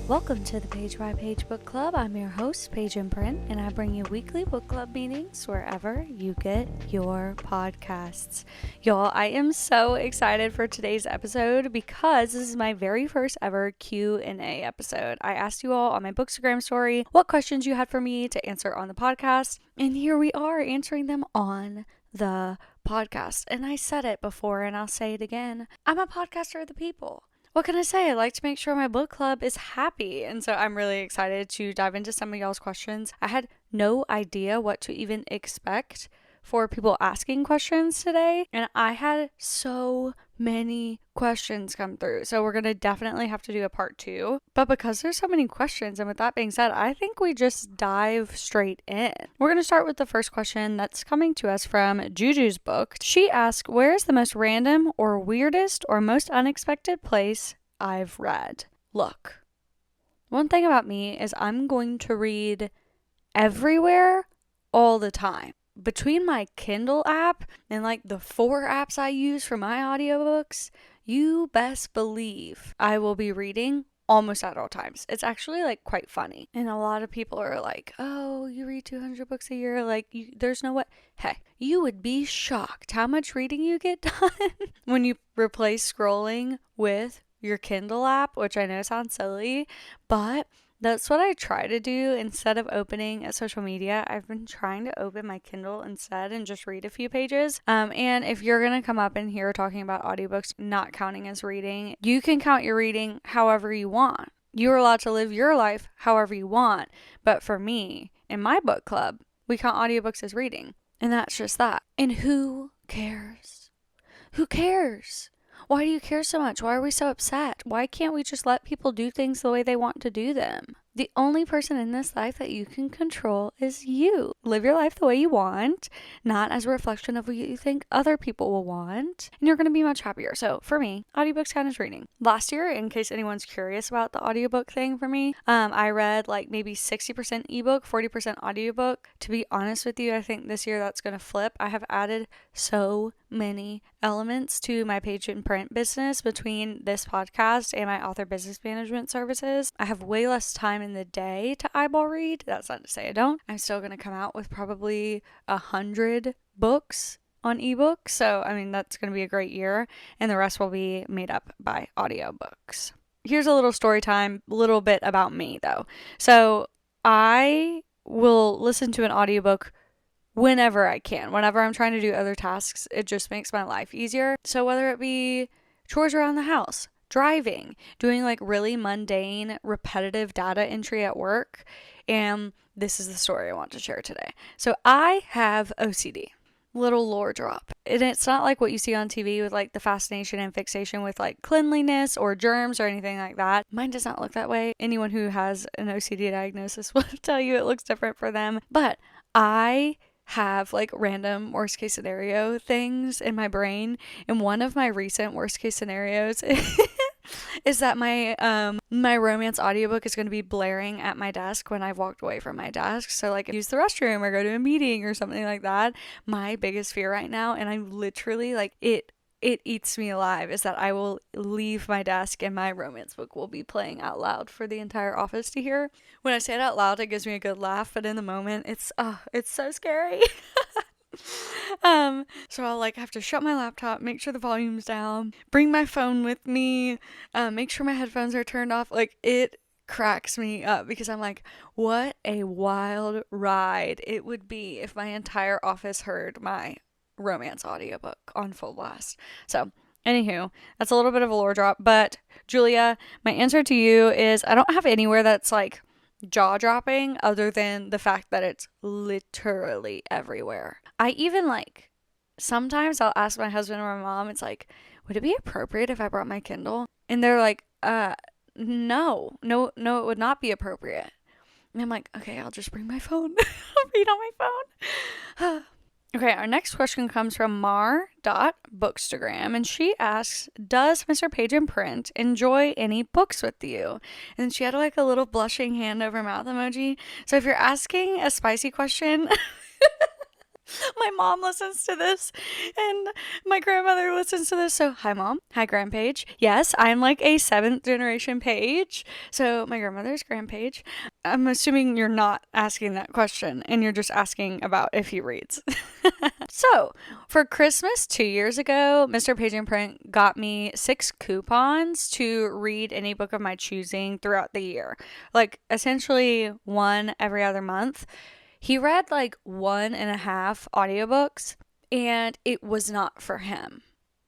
Welcome to the Page by Page Book Club. I'm your host, Paige in Print, and I bring you weekly book club meetings wherever you get your podcasts. Y'all, I am so excited for today's episode because this is my very first ever Q&A episode. I asked you all on my Bookstagram story what questions you had for me to answer on the podcast, and here we are answering them on the podcast. And I said it before and I'll say it again. I'm a podcaster of the people. What can I say? I like to make sure my book club is happy. And so I'm really excited to dive into some of y'all's questions. I had no idea what to even expect for people asking questions today. And I had so many questions come through. So we're going to definitely have to do a part 2. But because there's so many questions, and with that being said, I think we just dive straight in. We're going to start with the first question that's coming to us from Juju's book. She asked, where is the most random or weirdest or most unexpected place I've read? Look, one thing about me is I'm going to read everywhere all the time. Between my Kindle app and like the 4 apps I use for my audiobooks, you best believe I will be reading almost at all times. It's actually like quite funny. And a lot of people are like, oh, you read 200 books a year? Like, there's no way. Hey, you would be shocked how much reading you get done when you replace scrolling with your Kindle app, which I know sounds silly, but that's what I try to do. Instead of opening a social media, I've been trying to open my Kindle instead and just read a few pages. And if you're going to come up in here talking about audiobooks not counting as reading, you can count your reading however you want. You're allowed to live your life however you want. But for me, in my book club, we count audiobooks as reading. And that's just that. And who cares? Who cares? Why do you care so much? Why are we so upset? Why can't we just let people do things the way they want to do them? The only person in this life that you can control is you. Live your life the way you want, not as a reflection of what you think other people will want, and you're going to be much happier. So for me, audiobooks count as reading. Last year, in case anyone's curious about the audiobook thing for me, I read like maybe 60% ebook, 40% audiobook. To be honest with you, I think this year that's going to flip. I have added so many elements to my Page in Print business between this podcast and my author business management services. I have way less time in the day to eyeball read. That's not to say I don't. I'm still going to come out with probably 100 books on ebook. So, I mean, that's going to be a great year. And the rest will be made up by audiobooks. Here's a little story time, a little bit about me though. So I will listen to an audiobook whenever I can. Whenever I'm trying to do other tasks, it just makes my life easier. So whether it be chores around the house, driving, doing like really mundane, repetitive data entry at work. And this is the story I want to share today. So I have OCD. Little lore drop. And it's not like what you see on TV with like the fascination and fixation with like cleanliness or germs or anything like that. Mine does not look that way. Anyone who has an OCD diagnosis will tell you it looks different for them. But I have like random worst case scenario things in my brain, and one of my recent worst case scenarios is that my romance audiobook is going to be blaring at my desk when I've walked away from my desk. So like use the restroom or go to a meeting or something like that. My biggest fear right now, and I'm literally like it eats me alive, is that I will leave my desk and my romance book will be playing out loud for the entire office to hear. When I say it out loud, it gives me a good laugh, but in the moment, it's so scary. So I'll like have to shut my laptop, make sure the volume's down, bring my phone with me, make sure my headphones are turned off. Like, it cracks me up because I'm like, what a wild ride it would be if my entire office heard my romance audiobook on full blast. So anywho, that's a little bit of a lore drop, but Julia, my answer to you is I don't have anywhere that's like jaw-dropping other than the fact that it's literally everywhere. I even like sometimes I'll ask my husband or my mom, it's like, would it be appropriate if I brought my Kindle? And they're like, no, it would not be appropriate. And I'm like, okay, I'll just bring my phone. I'll read on my phone. Okay, our next question comes from mar.bookstagram, and she asks, does Mr. Page in Print enjoy any books with you? And she had like a little blushing hand over mouth emoji. So if you're asking a spicy question, My mom listens to this and my grandmother listens to this. So, hi, Mom. Hi, Grandpage. Yes, I'm like a 7th generation Page. So, my grandmother's Grandpage. I'm assuming you're not asking that question and you're just asking about if he reads. So, for Christmas 2 years ago, Mr. Page and Print got me 6 coupons to read any book of my choosing throughout the year. Like, essentially one every other month. He read like 1.5 audiobooks, and it was not for him.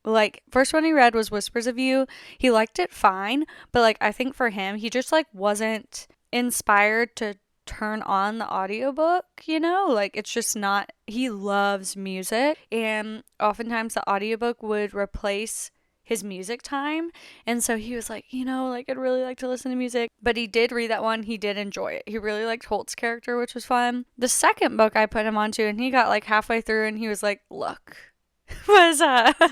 Like, first one he read was Whispers of You. He liked it fine, but like, I think for him, he just like wasn't inspired to turn on the audiobook, you know? Like, it's just not, he loves music, and oftentimes the audiobook would replace his music time. And so he was like, like, I'd really like to listen to music. But he did read that one. He did enjoy it. He really liked Holt's character, which was fun. The second book I put him onto, and he got like halfway through and he was like, look, was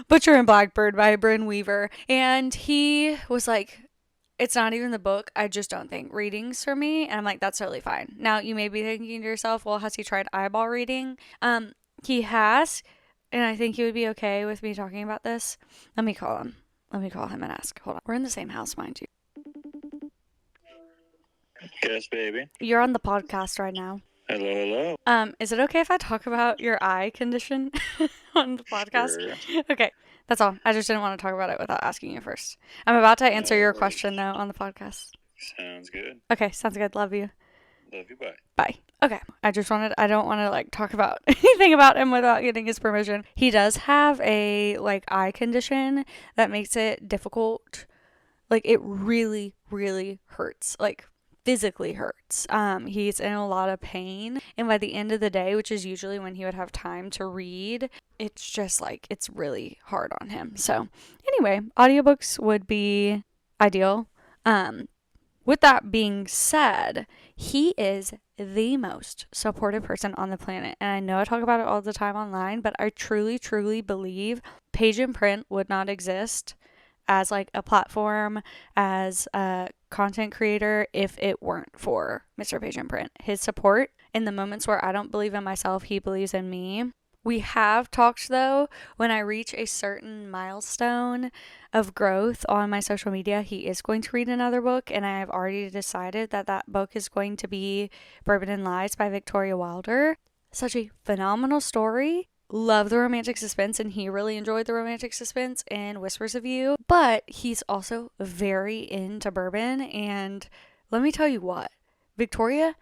Butcher and Blackbird by Bryn Weaver. And he was like, it's not even the book. I just don't think reading's for me. And I'm like, that's totally fine. Now, you may be thinking to yourself, well, has he tried eyeball reading? He has. And I think he would be okay with me talking about this. Let me call him. Let me call him and ask. Hold on. We're in the same house, mind you. Yes, baby. You're on the podcast right now. Hello. Is it okay if I talk about your eye condition on the podcast? Sure. Okay. That's all. I just didn't want to talk about it without asking you first. I'm about to answer your question, though, on the podcast. Sounds good. Okay. Sounds good. Love you. Love you, bye. Bye. Okay. I don't want to like talk about anything about him without getting his permission. He does have a like eye condition that makes it difficult. Like, it really, really hurts. Like, physically hurts. He's in a lot of pain. And by the end of the day, which is usually when he would have time to read, it's just like, it's really hard on him. So anyway, audiobooks would be ideal. With that being said, he is the most supportive person on the planet. And I know I talk about it all the time online, but I truly, truly believe Page and Print would not exist as like a platform, as a content creator, if it weren't for Mr. Page and Print. His support in the moments where I don't believe in myself, he believes in me. We have talked, though, when I reach a certain milestone of growth on my social media, he is going to read another book, and I have already decided that that book is going to be Bourbon and Lies by Victoria Wilder. Such a phenomenal story. Love the romantic suspense, and he really enjoyed the romantic suspense in Whispers of You. But he's also very into bourbon, and let me tell you what, Victoria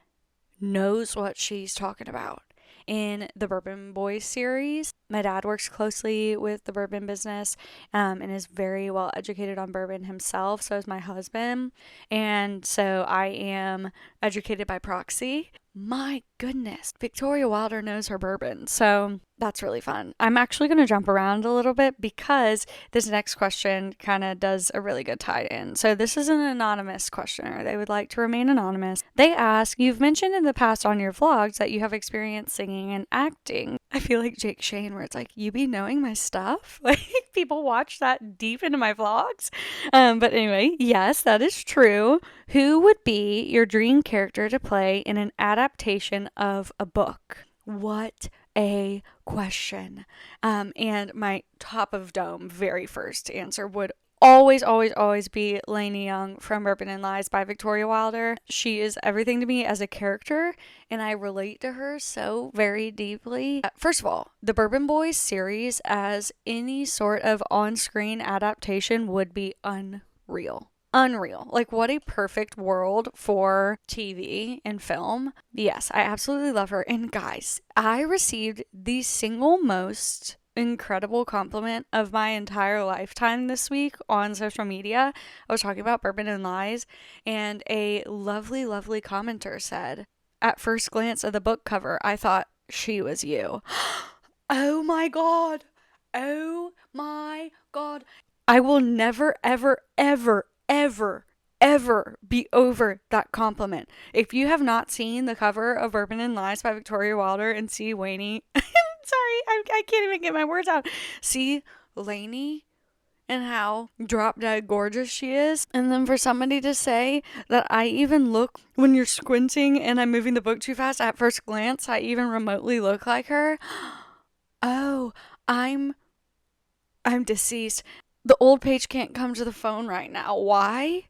knows what she's talking about. In the Bourbon Boys series, my dad works closely with the bourbon business and is very well educated on bourbon himself. So is my husband. And so I am educated by proxy. My goodness, Victoria Wilder knows her bourbon. So that's really fun. I'm actually going to jump around a little bit because this next question kind of does a really good tie in. So this is an anonymous questioner. They would like to remain anonymous. They ask, you've mentioned in the past on your vlogs that you have experience singing and acting. I feel like Jake Shane, where it's like, you be knowing my stuff? Like, people watch that deep into my vlogs. But anyway, yes, that is true. Who would be your dream character to play in an adaptation of a book? What a question. And my top of dome, very first answer would always be Lainey Young from Bourbon and Lies by Victoria Wilder. She is everything to me as a character, and I relate to her so very deeply. First of all, the Bourbon Boys series as any sort of on-screen adaptation would be unreal. Like, what a perfect world for TV and film. Yes, I absolutely love her. And guys, I received the single most incredible compliment of my entire lifetime this week on social media. I was talking about Bourbon and Lies, and a lovely commenter said, at first glance of the book cover, I thought she was you. Oh my god. I will never ever be over that compliment. If you have not seen the cover of Bourbon and Lies by Victoria Wilder and see Lainey, sorry, I can't even get my words out. See Lainey and how drop dead gorgeous she is. And then for somebody to say that I even look, when you're squinting and I'm moving the book too fast, at first glance, I even remotely look like her. Oh, I'm I'm deceased. The old page can't come to the phone right now. Why?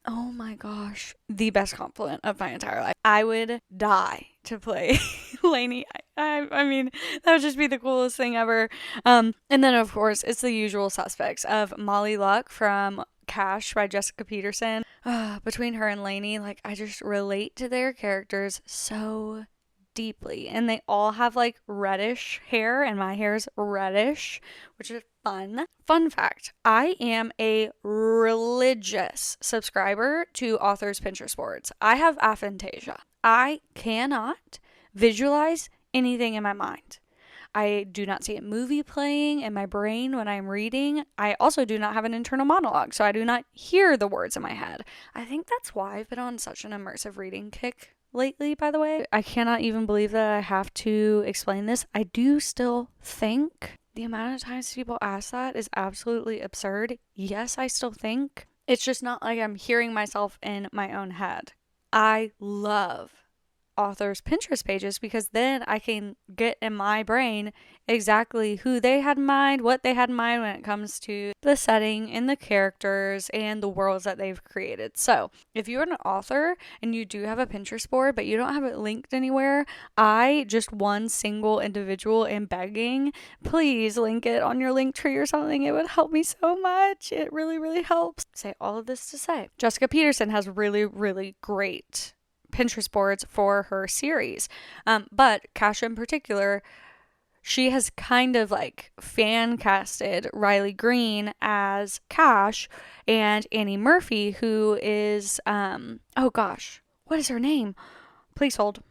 Oh my gosh. The best compliment of my entire life. I would die to play Lainey. I mean, that would just be the coolest thing ever. And then, of course, it's the usual suspects of Molly Luck from Cash by Jessica Peterson. Between her and Lainey, like, I just relate to their characters so deeply. And they all have like reddish hair, and my hair is reddish, which is fun. Fun fact, I am a religious subscriber to authors' Pinterest boards. I have aphantasia. I cannot visualize anything in my mind. I do not see a movie playing in my brain when I'm reading. I also do not have an internal monologue, so I do not hear the words in my head. I think that's why I've been on such an immersive reading kick lately, by the way. I cannot even believe that I have to explain this. I do still think the amount of times people ask that is absolutely absurd. Yes, I still think. It's just not like I'm hearing myself in my own head. I love authors' Pinterest pages because then I can get in my brain exactly who they had in mind, what they had in mind when it comes to the setting and the characters and the worlds that they've created. So, if you're an author and you do have a Pinterest board but you don't have it linked anywhere, I, just one single individual, am begging, please link it on your link tree or something. It would help me so much. It really, really helps. Say all of this to say, Jessica Peterson has really, really great Pinterest boards for her series. But Cash in particular, she has kind of like fan casted Riley Green as Cash, and Annie Murphy, who is, oh gosh, what is her name? Please hold.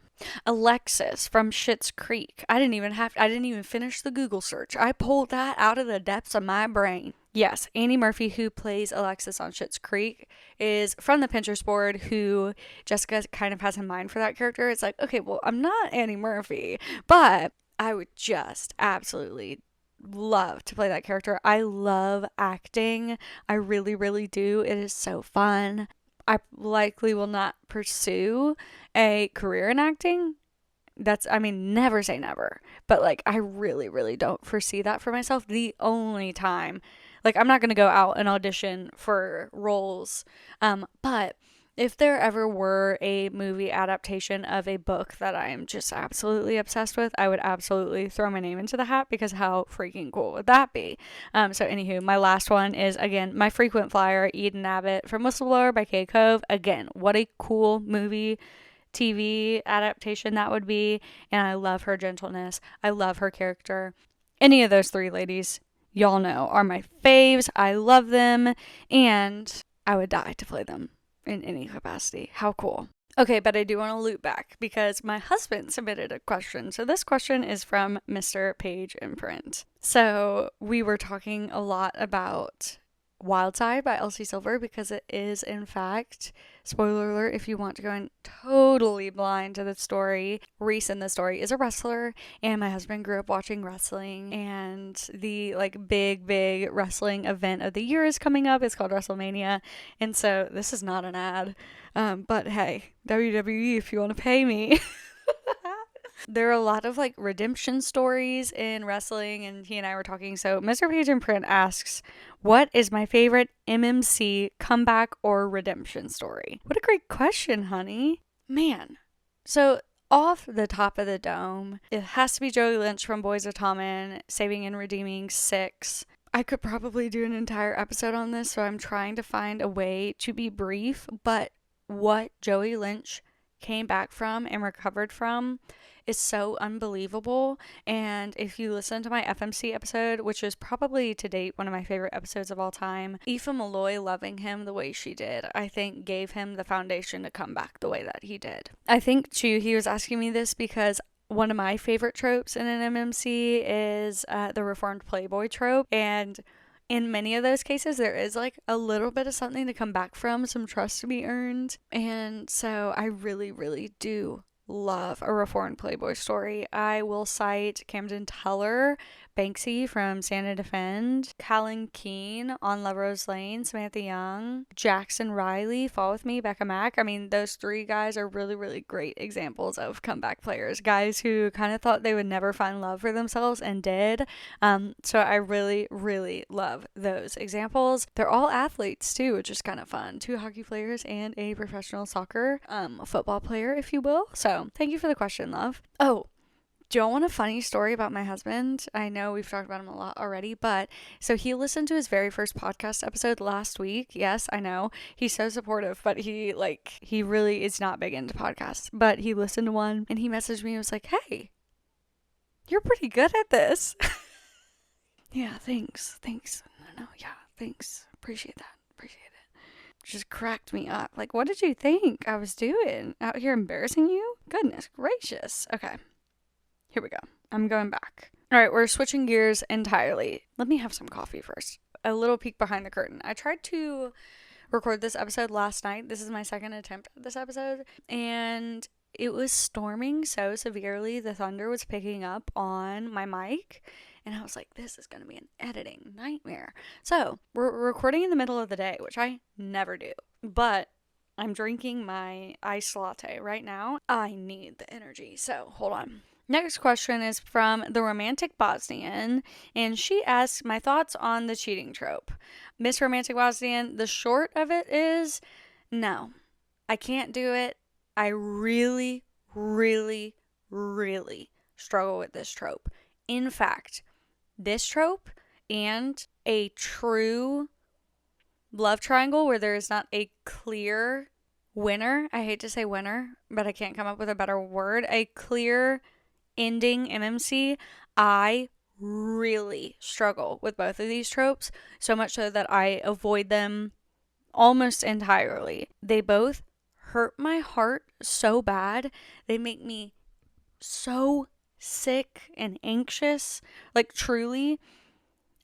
Alexis from Schitt's Creek. I didn't even finish the Google search. I pulled that out of the depths of my brain. Yes, Annie Murphy, who plays Alexis on Schitt's Creek, is from the Pinterest board who Jessica kind of has in mind for that character. It's like, okay, well, I'm not Annie Murphy, but I would just absolutely love to play that character. I love acting. I really, really do. It is so fun. I likely will not pursue a career in acting. I mean, never say never, but like, I really, really don't foresee that for myself. The only time, like, I'm not going to go out and audition for roles, but if there ever were a movie adaptation of a book that I am just absolutely obsessed with, I would absolutely throw my name into the hat because how freaking cool would that be? So anywho, my last one is, again, my frequent flyer, Eden Abbott from Whistleblower by Kay Cove. Again, what a cool movie TV adaptation that would be. And I love her gentleness. I love her character. Any of those three ladies, y'all know, are my faves. I love them. And I would die to play them in any capacity. How cool. Okay, but I do want to loop back because my husband submitted a question. So this question is from Mr. Page Imprint. So we were talking a lot about Wild Side by Elsie Silver because it is, in fact, spoiler alert if you want to go in totally blind to the story, Reese in the story is a wrestler, and my husband grew up watching wrestling, and the like big wrestling event of the year is coming up. It's called WrestleMania, and so this is not an ad, but hey, WWE, if you want to pay me. There are a lot of like redemption stories in wrestling, and he and I were talking. So Mr. Page in Print asks, what is my favorite MMC comeback or redemption story? What a great question, honey. Man. So off the top of the dome, it has to be Joey Lynch from Boys of Tommen, Saving and Redeeming 6. I could probably do an entire episode on this, so I'm trying to find a way to be brief, but what Joey Lynch came back from and recovered from is so unbelievable. And if you listen to my FMC episode, which is probably to date one of my favorite episodes of all time, Aoife Malloy loving him the way she did, I think gave him the foundation to come back the way that he did. I think too, he was asking me this because one of my favorite tropes in an MMC is the reformed playboy trope, and in many of those cases, there is like a little bit of something to come back from, some trust to be earned. And so I really, really do love a reformed playboy story. I will cite Camden Teller Banksy from Stand and Defend, Callan Keene on Love Rose Lane, Samantha Young, Jackson Riley, Fall With Me, Becca Mack. I mean, those three guys are really, really great examples of comeback players. Guys who kind of thought they would never find love for themselves and did. So I really, really love those examples. They're all athletes too, which is kind of fun. 2 hockey players and a professional soccer football player, if you will. So thank you for the question, love. Oh, do you want a funny story about my husband? I know we've talked about him a lot already, but so he listened to his very first podcast episode last week. Yes, I know. He's so supportive, but he really is not big into podcasts. But he listened to one and he messaged me and was like, "Hey, you're pretty good at this." Yeah, thanks. No, yeah, thanks. Appreciate that. Just cracked me up. Like, what did you think I was doing? Out here embarrassing you? Goodness gracious. Okay. Here we go. I'm going back. All right, we're switching gears entirely. Let me have some coffee first. A little peek behind the curtain. I tried to record this episode last night. This is my second attempt at this episode. And it was storming so severely. The thunder was picking up on my mic. And I was like, this is going to be an editing nightmare. So we're recording in the middle of the day, which I never do. But I'm drinking my iced latte right now. I need the energy. So hold on. Next question is from the Romantic Bosnian, and she asks my thoughts on the cheating trope. Miss Romantic Bosnian, the short of it is, no, I can't do it. I really, really, really struggle with this trope. In fact, this trope and a true love triangle where there is not a clear winner, I hate to say winner, but I can't come up with a better word, a clear ending MMC, I really struggle with both of these tropes, so much so that I avoid them almost entirely. They both hurt my heart so bad. They make me so sick and anxious, like truly.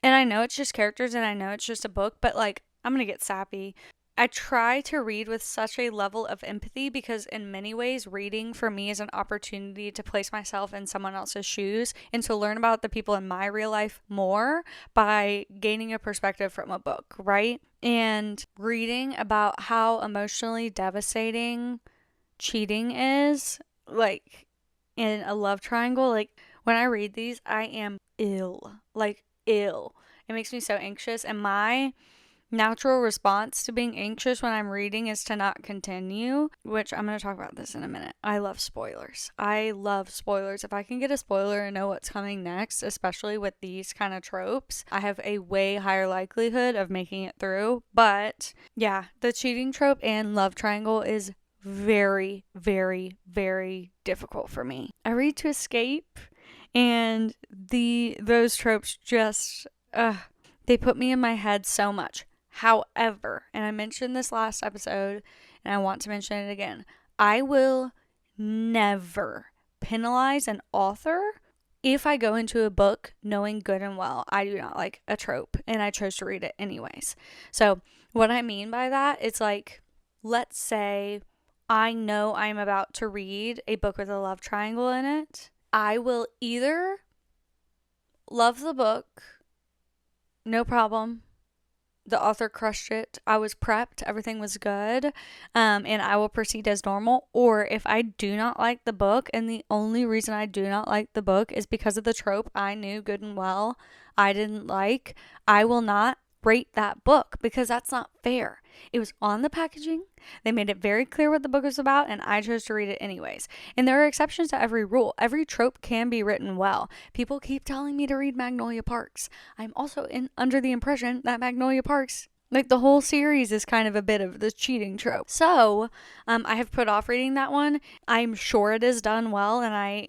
And I know it's just characters and I know it's just a book, but like I'm gonna get sappy. I try to read with such a level of empathy because in many ways reading for me is an opportunity to place myself in someone else's shoes and to learn about the people in my real life more by gaining a perspective from a book, right? And reading about how emotionally devastating cheating is, like in a love triangle, like when I read these, I am ill. It makes me so anxious, and my natural response to being anxious when I'm reading is to not continue, which I'm going to talk about this in a minute. I love spoilers. If I can get a spoiler and know what's coming next, especially with these kind of tropes, I have a way higher likelihood of making it through. But yeah, the cheating trope and love triangle is very, very, very difficult for me. I read to escape, and those tropes just they put me in my head so much. However, and I mentioned this last episode, and I want to mention it again, I will never penalize an author if I go into a book knowing good and well I do not like a trope, and I chose to read it anyways. So what I mean by that, it's like, let's say I know I'm about to read a book with a love triangle in it. I will either love the book, no problem, the author crushed it, I was prepped, everything was good, and I will proceed as normal. Or if I do not like the book, and the only reason I do not like the book is because of the trope I knew good and well I didn't like, I will not rate that book, because that's not fair. It was on the packaging. They made it very clear what the book was about, and I chose to read it anyways. And there are exceptions to every rule. Every trope can be written well. People keep telling me to read Magnolia Parks. I'm also under the impression that Magnolia Parks, like the whole series, is kind of a bit of the cheating trope. So I have put off reading that one. I'm sure it is done well, and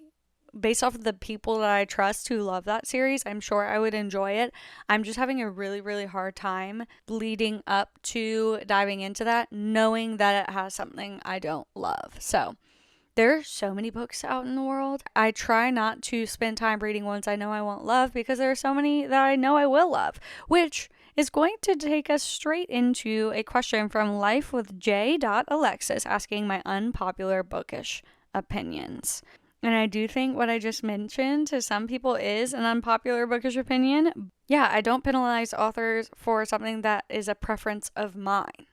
based off of the people that I trust who love that series, I'm sure I would enjoy it. I'm just having a really, really hard time leading up to diving into that, knowing that it has something I don't love. So there are so many books out in the world. I try not to spend time reading ones I know I won't love, because there are so many that I know I will love, which is going to take us straight into a question from Life with J. Alexis asking my unpopular bookish opinions. And I do think what I just mentioned to some people is an unpopular bookish opinion. Yeah, I don't penalize authors for something that is a preference of mine.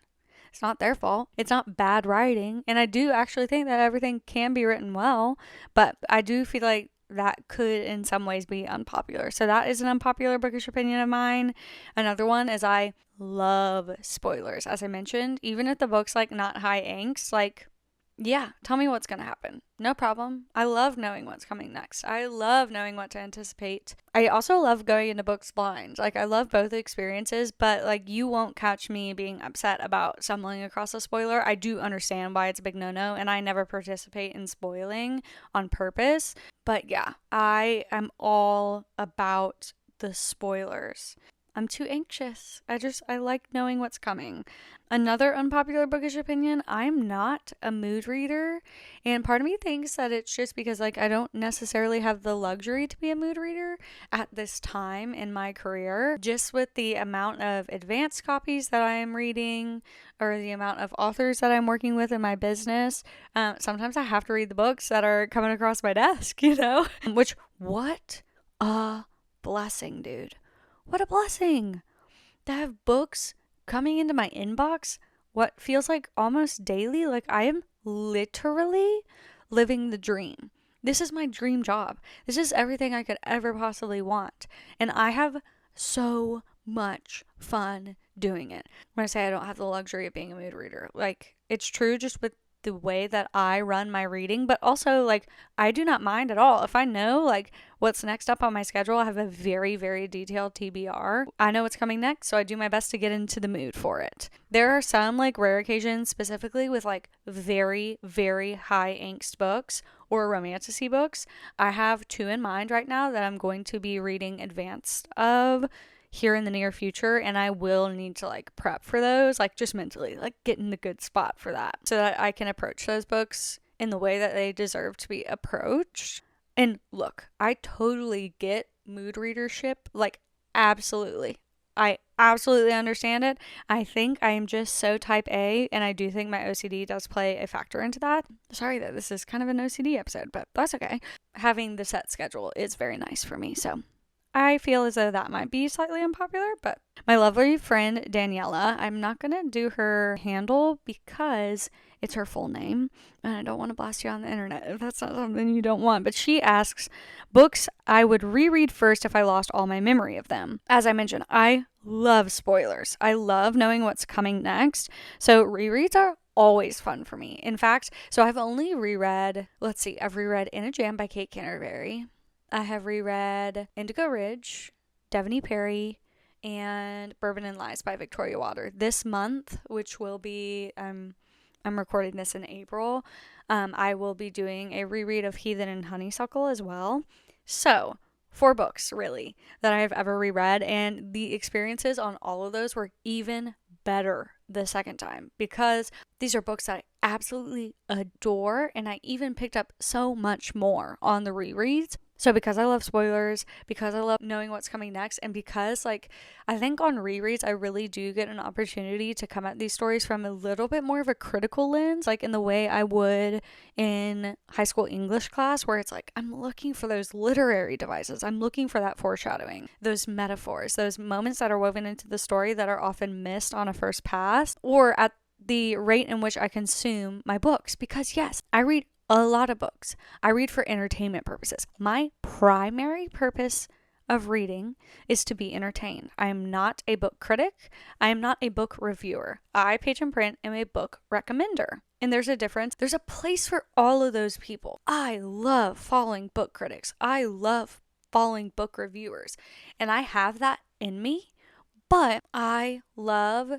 It's not their fault. It's not bad writing. And I do actually think that everything can be written well, but I do feel like that could in some ways be unpopular. So that is an unpopular bookish opinion of mine. Another one is I love spoilers. As I mentioned, even if the book's like not high angst, like yeah, tell me what's going to happen. No problem. I love knowing what's coming next. I love knowing what to anticipate. I also love going into books blind. Like, I love both experiences, but like, you won't catch me being upset about stumbling across a spoiler. I do understand why it's a big no-no, and I never participate in spoiling on purpose. But yeah, I am all about the spoilers. I'm too anxious. I like knowing what's coming. Another unpopular bookish opinion, I'm not a mood reader. And part of me thinks that it's just because like I don't necessarily have the luxury to be a mood reader at this time in my career. Just with the amount of advanced copies that I am reading or the amount of authors that I'm working with in my business, sometimes I have to read the books that are coming across my desk, Which, what a blessing, dude. What a blessing to have books coming into my inbox, what feels like almost daily. Like I am literally living the dream. This is my dream job. This is everything I could ever possibly want. And I have so much fun doing it. When I say I don't have the luxury of being a mood reader, like it's true just with the way that I run my reading, but also like I do not mind at all. If I know like what's next up on my schedule, I have a very, very detailed TBR. I know what's coming next, so I do my best to get into the mood for it. There are some like rare occasions specifically with like very, very high angst books or romantasy books. I have two in mind right now that I'm going to be reading advanced of here in the near future, and I will need to like prep for those, like just mentally, like get in the good spot for that so that I can approach those books in the way that they deserve to be approached. And look, I totally get mood readership, like absolutely. I absolutely understand it. I think I am just so type A, and I do think my OCD does play a factor into that. Sorry that this is kind of an OCD episode, but that's okay. Having the set schedule is very nice for me, so I feel as though that might be slightly unpopular, but my lovely friend Daniela, I'm not going to do her handle because it's her full name, and I don't want to blast you on the internet if that's not something you don't want, but she asks, books I would reread first if I lost all my memory of them. As I mentioned, I love spoilers. I love knowing what's coming next, so rereads are always fun for me. In fact, so I've only reread, I've reread In a Jam by Kate Canterbury. I have reread Indigo Ridge, Devaney Perry, and Bourbon and Lies by Victoria Water. This month, which will be, I'm recording this in April, I will be doing a reread of Heathen and Honeysuckle as well. So, 4 books, really, that I have ever reread, and the experiences on all of those were even better the second time because these are books that I absolutely adore, and I even picked up so much more on the rereads. So because I love spoilers, because I love knowing what's coming next, and because like I think on rereads I really do get an opportunity to come at these stories from a little bit more of a critical lens, like in the way I would in high school English class, where it's like I'm looking for those literary devices, I'm looking for that foreshadowing, those metaphors, those moments that are woven into the story that are often missed on a first pass or at the rate in which I consume my books. Because yes, I read a lot of books. I read for entertainment purposes. My primary purpose of reading is to be entertained. I am not a book critic. I am not a book reviewer. I, Paige and Print, am a book recommender. And there's a difference. There's a place for all of those people. I love following book critics. I love following book reviewers. And I have that in me. But I love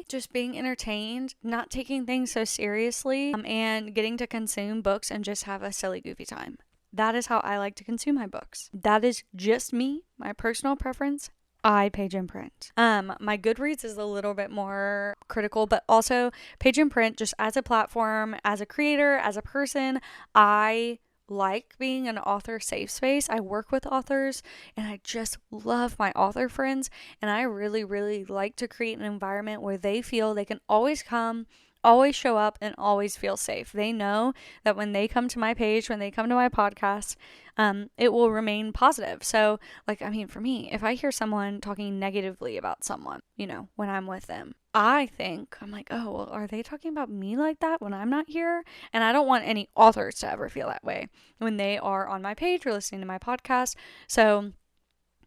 just being entertained, not taking things so seriously, and getting to consume books and just have a silly, goofy time. That is how I like to consume my books. That is just me, my personal preference. I, Page and Print. My Goodreads is a little bit more critical, but also Page and Print, just as a platform, as a creator, as a person, I like being an author safe space. I work with authors and I just love my author friends, and I really, really like to create an environment where they feel they can always come always show up and always feel safe. They know that when they come to my page, when they come to my podcast, it will remain positive. So, like, I mean, for me, if I hear someone talking negatively about someone, when I'm with them, I'm like, oh, well, are they talking about me like that when I'm not here? And I don't want any authors to ever feel that way when they are on my page or listening to my podcast. So,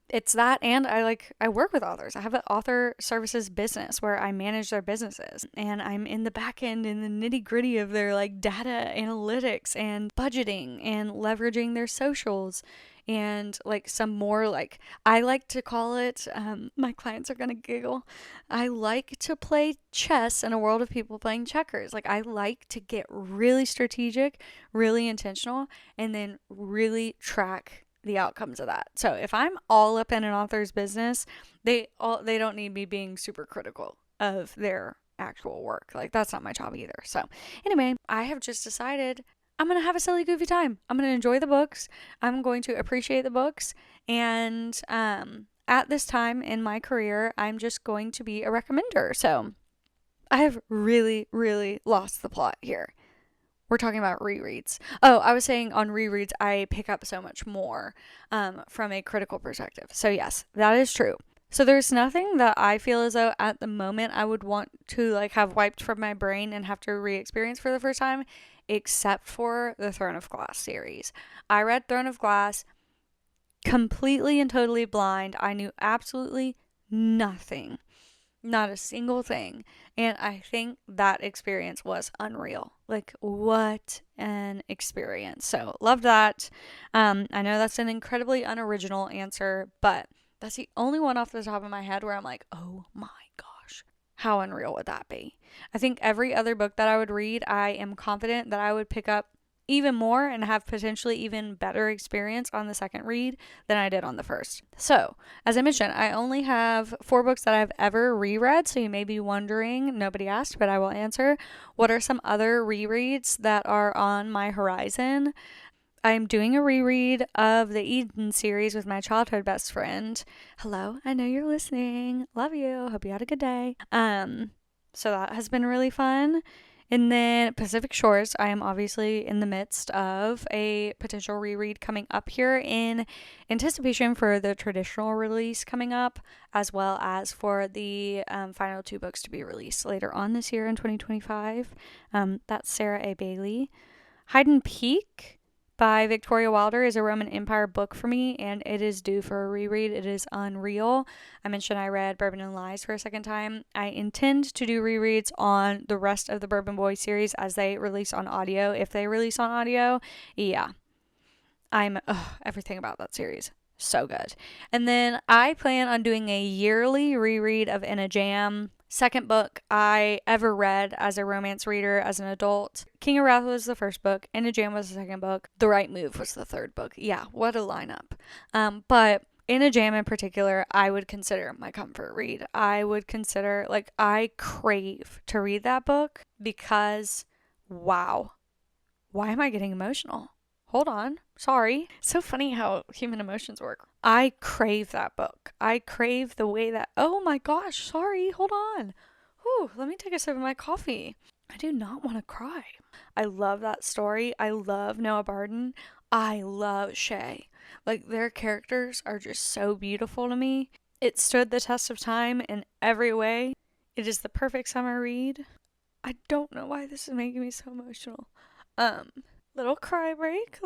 it's that, and I work with authors. I have an author services business where I manage their businesses, and I'm in the back end, in the nitty gritty of their data analytics and budgeting and leveraging their socials, and some more I like to call it, my clients are gonna giggle, I like to play chess in a world of people playing checkers. I like to get really strategic, really intentional, and then really track the outcomes of that. So if I'm all up in an author's business, they don't need me being super critical of their actual work. That's not my job either. So anyway, I have just decided I'm going to have a silly goofy time. I'm going to enjoy the books. I'm going to appreciate the books, and at this time in my career, I'm just going to be a recommender. So I have really, really lost the plot here. We're talking about rereads. Oh, I was saying on rereads, I pick up so much more from a critical perspective. So yes, that is true. So there's nothing that I feel as though at the moment I would want to have wiped from my brain and have to re-experience for the first time, except for the Throne of Glass series. I read Throne of Glass completely and totally blind. I knew absolutely nothing. Not a single thing. And I think that experience was unreal. What an experience. So, loved that. I know that's an incredibly unoriginal answer, but that's the only one off the top of my head where I'm like, oh my gosh, how unreal would that be? I think every other book that I would read, I am confident that I would pick up even more and have potentially even better experience on the second read than I did on the first. So, as I mentioned, I only have 4 books that I've ever reread, so you may be wondering, nobody asked, but I will answer, what are some other rereads that are on my horizon? I'm doing a reread of the Eden series with my childhood best friend. Hello, I know you're listening. Love you. Hope you had a good day. So that has been really fun. And then Pacific Shores, I am obviously in the midst of a potential reread coming up here in anticipation for the traditional release coming up, as well as for the final 2 books to be released later on this year in 2025. That's Sarah A. Bailey. Hidden Peak by Victoria Wilder is a Roman Empire book for me, and it is due for a reread. It is unreal. I mentioned I read Bourbon and Lies for a second time. I intend to do rereads on the rest of the Bourbon Boys series as they release on audio. If they release on audio, yeah. Everything about that series. So good. And then I plan on doing a yearly reread of In a Jam. Second book I ever read as a romance reader as an adult. King of Wrath was the first book. In a Jam was the second book. The Right Move was the third book. Yeah, what a lineup. But In a Jam in particular, I would consider my comfort read. I would consider, I crave to read that book because, wow. Why am I getting emotional? Hold on. Sorry. So funny how human emotions work. I crave that book. I crave the way that, oh my gosh, sorry, hold on. Whew, let me take a sip of my coffee. I do not want to cry. I love that story. I love Noah Barden. I love Shay. Their characters are just so beautiful to me. It stood the test of time in every way. It is the perfect summer read. I don't know why this is making me so emotional. Little cry break.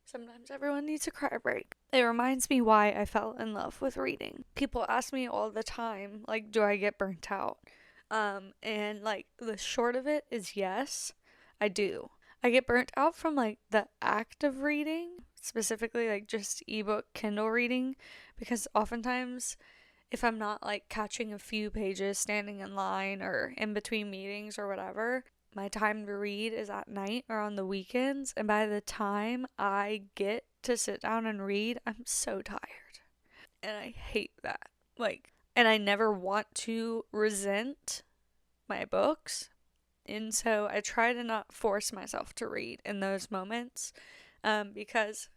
Sometimes everyone needs a cry break. It reminds me why I fell in love with reading. People ask me all the time, do I get burnt out? And the short of it is yes, I do. I get burnt out from the act of reading, specifically just ebook Kindle reading, because oftentimes if I'm not catching a few pages standing in line or in between meetings or whatever, my time to read is at night or on the weekends, and by the time I get to sit down and read, I'm so tired. And I hate that. And I never want to resent my books, and so I try to not force myself to read in those moments, because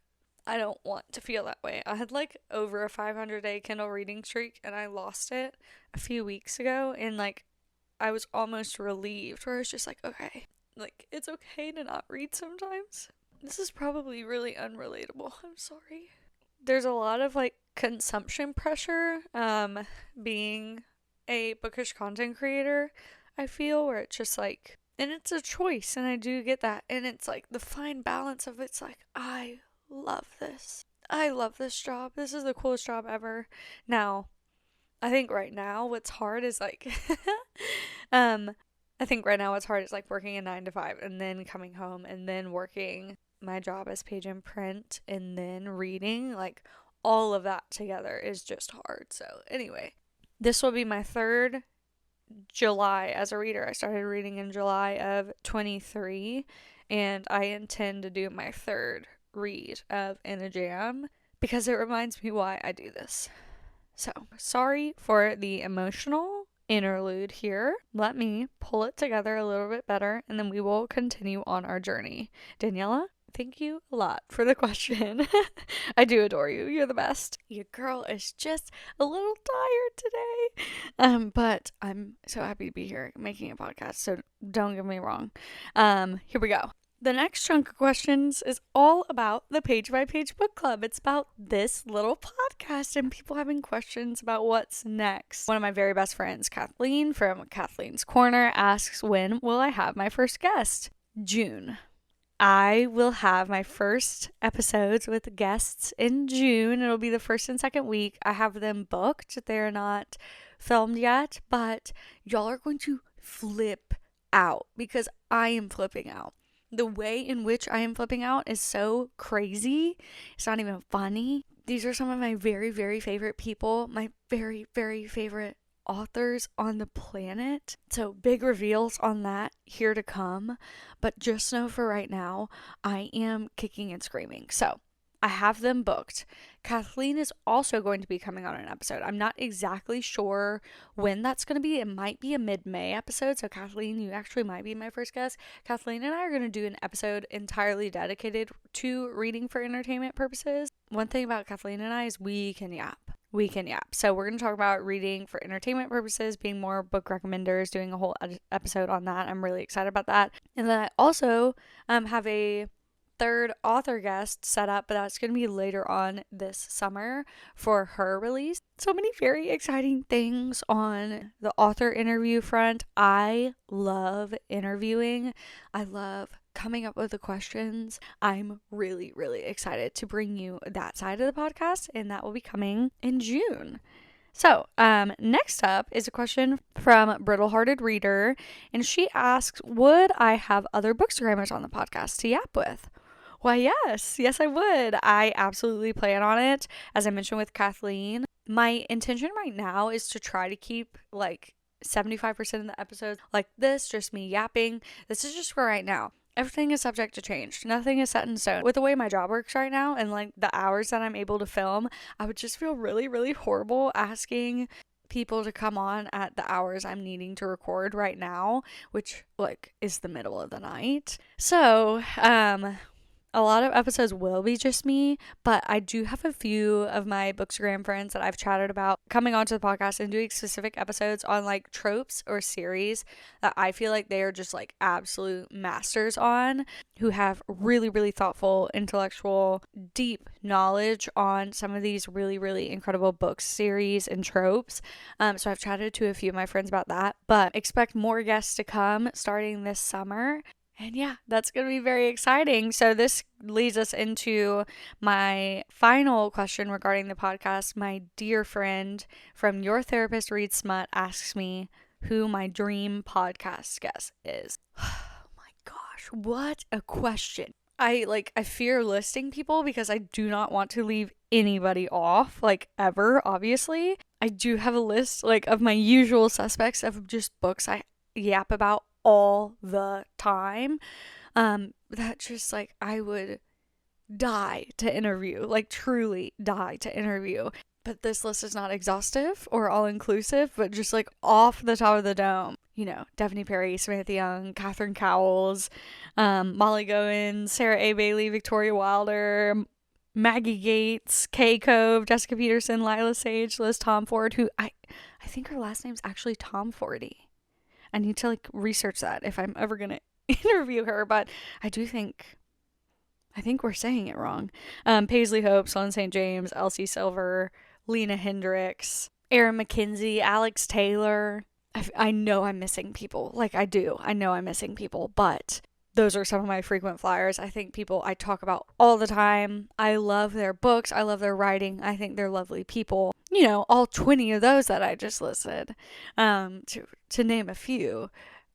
I don't want to feel that way. I had over a 500-day Kindle reading streak, and I lost it a few weeks ago in I was almost relieved, where I was just like, okay, like, it's okay to not read sometimes. This is probably really unrelatable. I'm sorry. There's a lot of like consumption pressure being a bookish content creator, I feel, where it's just like, and it's a choice, and I do get that, and it's like the fine balance of it's like, I love this. I love this job. This is the coolest job ever. Now, I think right now what's hard is like I think right now what's hard is like working a 9 to 5 and then coming home and then working my job as page in print and then reading. Like, all of that together is just hard. So anyway, this will be my third July as a reader. I started reading in July of 23, and I intend to do my third read of In a Jam because it reminds me why I do this. So, sorry for the emotional interlude here. Let me pull it together a little bit better, and then we will continue on our journey. Daniela, thank you a lot for the question. I do adore you. You're the best. Your girl is just a little tired today. But I'm so happy to be here making a podcast, so don't get me wrong. Here we go. The next chunk of questions is all about the Page by Page Book Club. It's about this little podcast and people having questions about what's next. One of my very best friends, Kathleen from Kathleen's Corner, asks, when will I have my first guest? June. I will have my first episodes with guests in June. It'll be the first and second week. I have them booked. They're not filmed yet, but y'all are going to flip out because I am flipping out. The way in which I am flipping out is so crazy. It's not even funny. These are some of my very, very favorite people, my very, very favorite authors on the planet. So big reveals on that here to come. But just know for right now, I am kicking and screaming. So I have them booked. Kathleen is also going to be coming on an episode. I'm not exactly sure when that's going to be. It might be a mid-May episode. So Kathleen, you actually might be my first guest. Kathleen and I are going to do an episode entirely dedicated to reading for entertainment purposes. One thing about Kathleen and I is we can yap. So we're going to talk about reading for entertainment purposes, being more book recommenders, doing a whole episode on that. I'm really excited about that. And then I also have a third author guest set up, but that's going to be later on this summer for her release. So many very exciting things on the author interview front. I love interviewing. I love coming up with the questions. I'm really, really excited to bring you that side of the podcast, and that will be coming in June. So, next up is a question from Brittle Hearted Reader, and she asks, would I have other bookstagrammers on the podcast to yap with? Why, yes, I would. I absolutely plan on it. As I mentioned with Kathleen, my intention right now is to try to keep like 75% of the episodes like this, just me yapping. This is just for right now. Everything is subject to change. Nothing is set in stone. With the way my job works right now and like the hours that I'm able to film, I would just feel really, really horrible asking people to come on at the hours I'm needing to record right now, which like is the middle of the night. So, a lot of episodes will be just me, but I do have a few of my Bookstagram friends that I've chatted about coming onto the podcast and doing specific episodes on like tropes or series that I feel like they are just like absolute masters on, who have really, really thoughtful, intellectual, deep knowledge on some of these really, really incredible book series and tropes. So I've chatted to a few of my friends about that, but expect more guests to come starting this summer. And yeah, that's going to be very exciting. So this leads us into my final question regarding the podcast. My dear friend from Your Therapist Reads Smut asks me who my dream podcast guest is. Oh my gosh, what a question. I fear listing people because I do not want to leave anybody off, like ever, obviously. I do have a list like of my usual suspects of just books I yap about all the time, that just like I would die to interview, like truly die to interview. But this list is not exhaustive or all inclusive, but just like off the top of the dome, you know, Daphne Perry, Samantha Young, Catherine Cowles, Molly Goins, Sarah A. Bailey, Victoria Wilder, Maggie Gates, Kay Cove, Jessica Peterson, Lila Sage, Liz Tomford, who I think her last name's actually Tomfordy. I need to like research that if I'm ever going to interview her, but I think we're saying it wrong. Paisley Hope, Sloane St. James, Elsie Silver, Lena Hendricks, Erin McKenzie, Alex Taylor. I know I'm missing people. Like, I do. I know I'm missing people, but those are some of my frequent flyers. I think people I talk about all the time. I love their books. I love their writing. I think they're lovely people. You know, all 20 of those that I just listed, to name a few.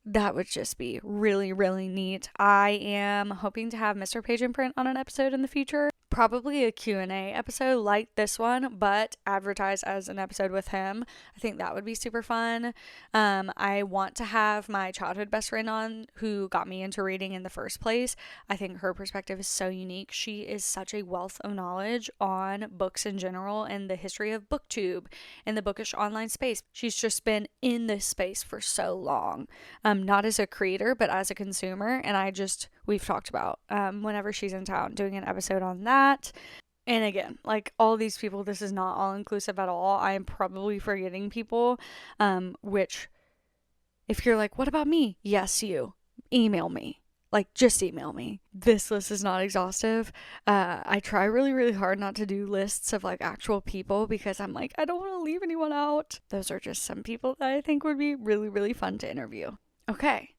That would just be really, really neat. I am hoping to have Mr. Page and Print on an episode in the future. Probably a Q&A episode like this one, but advertised as an episode with him. I think that would be super fun. I want to have my childhood best friend on who got me into reading in the first place. I think her perspective is so unique. She is such a wealth of knowledge on books in general and the history of BookTube and the bookish online space. She's just been in this space for so long. Not as a creator, but as a consumer. And we've talked about whenever she's in town doing an episode on that. And again, like all these people, this is not all inclusive at all. I am probably forgetting people, which if you're like, what about me? Yes, you. Email me. Like, just email me. This list is not exhaustive. I try really, really hard not to do lists of like actual people because I'm like, I don't want to leave anyone out. Those are just some people that I think would be really, really fun to interview. Okay.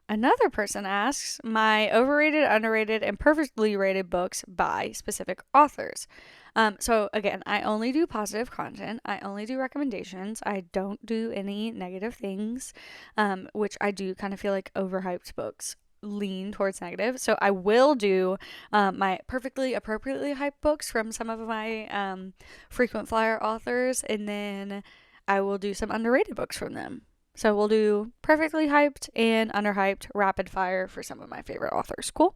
Another person asks, my overrated, underrated, and perfectly rated books by specific authors. So again, I only do positive content. I only do recommendations. I don't do any negative things, which I do kind of feel like overhyped books lean towards negative. So I will do my perfectly appropriately hyped books from some of my frequent flyer authors, and then I will do some underrated books from them. So we'll do perfectly hyped and underhyped rapid fire for some of my favorite authors. Cool.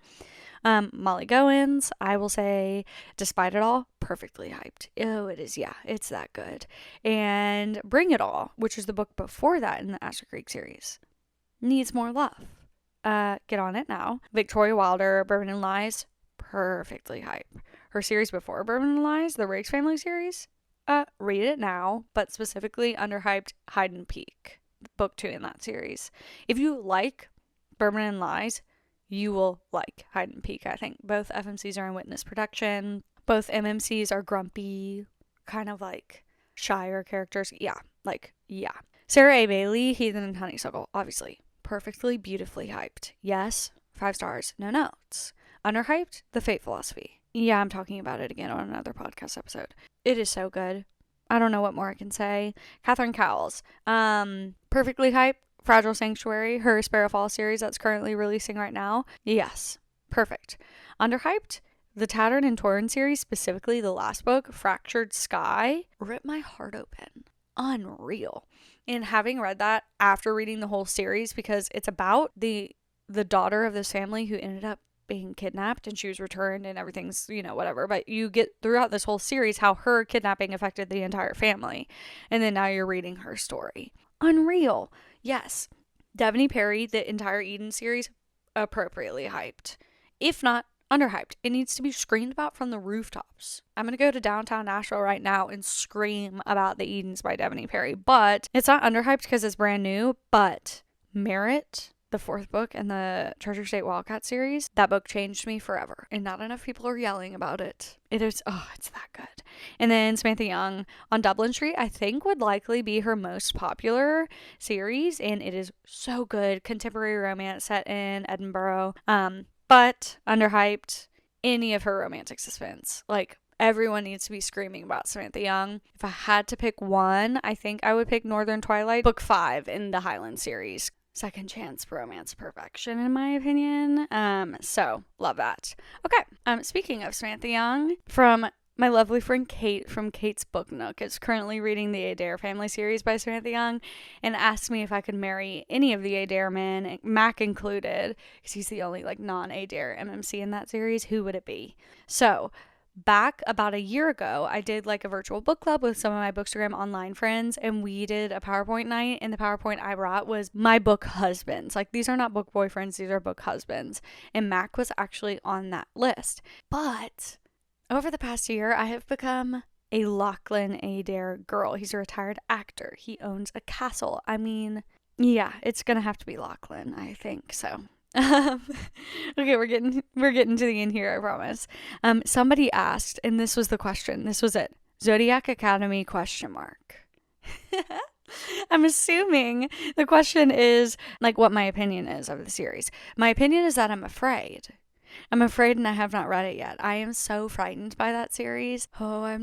Molly Goins, I will say, despite it all, perfectly hyped. Oh, it is. Yeah, it's that good. And Bring It All, which is the book before that in the Asher Creek series, needs more love. Get on it now. Victoria Wilder, Bourbon and Lies, perfectly hyped. Her series before Bourbon and Lies, the Riggs Family series, read it now, but specifically underhyped Hide and Peek. Book 2 in that series. If you like Bourbon and Lies, you will like Hide and Peek. I think both FMCs are in witness protection. Both MMCs are grumpy, kind of like shyer characters. Yeah. Sarah A. Bailey, Heathen and Honeysuckle, obviously. Perfectly, beautifully hyped. Yes, 5 stars, no notes. Underhyped, The Fate Philosophy. Yeah, I'm talking about it again on another podcast episode. It is so good. I don't know what more I can say. Catherine Cowles. Perfectly hyped. Fragile Sanctuary, her Sparrowfall series that's currently releasing right now. Yes. Perfect. Underhyped. The Tattered and Torn series, specifically the last book, Fractured Sky, ripped my heart open. Unreal. And having read that after reading the whole series, because it's about the daughter of this family who ended up being kidnapped and she was returned and everything's, whatever. But you get throughout this whole series how her kidnapping affected the entire family. And then now you're reading her story. Unreal. Yes. Devaney Perry, the entire Eden series, appropriately hyped. If not, underhyped. It needs to be screamed about from the rooftops. I'm going to go to downtown Nashville right now and scream about The Edens by Devaney Perry. But it's not underhyped because it's brand new. But Merit, the 4th book in the Treasure State Wildcat series, that book changed me forever. And not enough people are yelling about it. It's that good. And then Samantha Young on Dublin Street, I think would likely be her most popular series. And it is so good. Contemporary romance set in Edinburgh. But underhyped. Any of her romantic suspense. Like, everyone needs to be screaming about Samantha Young. If I had to pick one, I think I would pick Northern Twilight, book 5 in the Highland series. Second chance romance perfection, in my opinion. So love that. Okay. Speaking of Samantha Young, from my lovely friend Kate from Kate's Book Nook is currently reading the Adair family series by Samantha Young and asked me if I could marry any of the Adair men, Mac included, because he's the only non-Adair MMC in that series. Who would it be? So back about a year ago, I did a virtual book club with some of my Bookstagram online friends, and we did a PowerPoint night, and the PowerPoint I brought was my book husbands. These are not book boyfriends, these are book husbands. And Mac was actually on that list. But over the past year, I have become a Lachlan Adair girl. He's a retired actor. He owns a castle. I mean, Yeah, it's gonna have to be Lachlan, I think so. Um, okay, we're getting to the end here, I promise. Somebody asked, and this was the question. This was it. Zodiac Academy question mark. I'm assuming the question is like what my opinion is of the series. My opinion is that I'm afraid. I'm afraid and I have not read it yet. I am so frightened by that series. Oh, I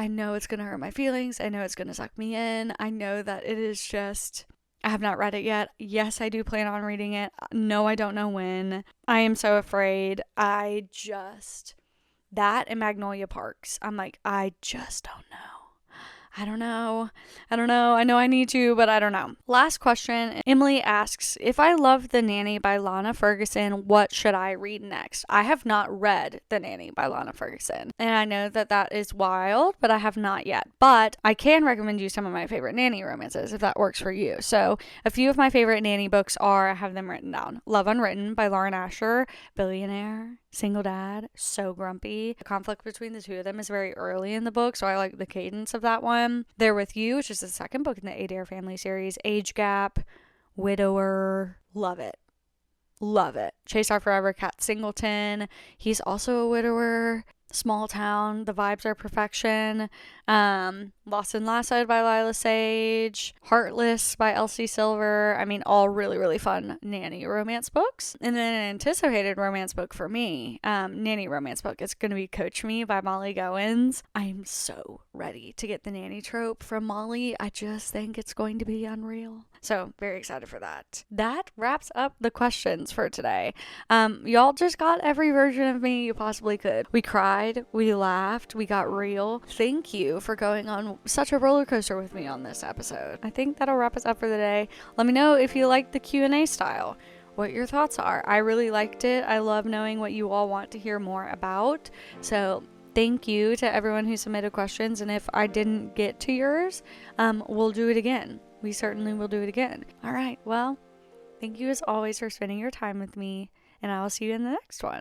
know it's going to hurt my feelings. I know it's going to suck me in. I know that it is just, I have not read it yet. Yes, I do plan on reading it. No, I don't know when. I am so afraid. That and Magnolia Parks. I'm like, I just don't know. I don't know. I know I need to, but I don't know. Last question. Emily asks, if I love The Nanny by Lana Ferguson, what should I read next? I have not read The Nanny by Lana Ferguson. And I know that is wild, but I have not yet. But I can recommend you some of my favorite nanny romances if that works for you. So a few of my favorite nanny books are, I have them written down. Love Unwritten by Lauren Asher, Billionaire, Single Dad, so grumpy. The conflict between the two of them is very early in the book, so I like the cadence of that one. There With You, which is the second book in the Adair family series. Age Gap, Widower, love it. Love it. Chase Our Forever Cat Singleton, he's also a widower. Small Town, the vibes are perfection. Lost and Lassoed by Lila Sage. Heartless by Elsie Silver. I mean, all really, really fun nanny romance books. And then an anticipated romance book for me, nanny romance book. It's going to be Coach Me by Molly Goins. I'm so ready to get the nanny trope from Molly. I just think it's going to be unreal. So very excited for that. That wraps up the questions for today. Y'all just got every version of me you possibly could. We cried, we laughed, we got real. Thank you for going on such a roller coaster with me on this episode. I think that'll wrap us up for the day. Let me know if you like the Q&A style, what your thoughts are. I really liked it. I love knowing what you all want to hear more about. So thank you to everyone who submitted questions. And if I didn't get to yours, we'll do it again. We certainly will do it again. All right. Well, thank you as always for spending your time with me, and I will see you in the next one.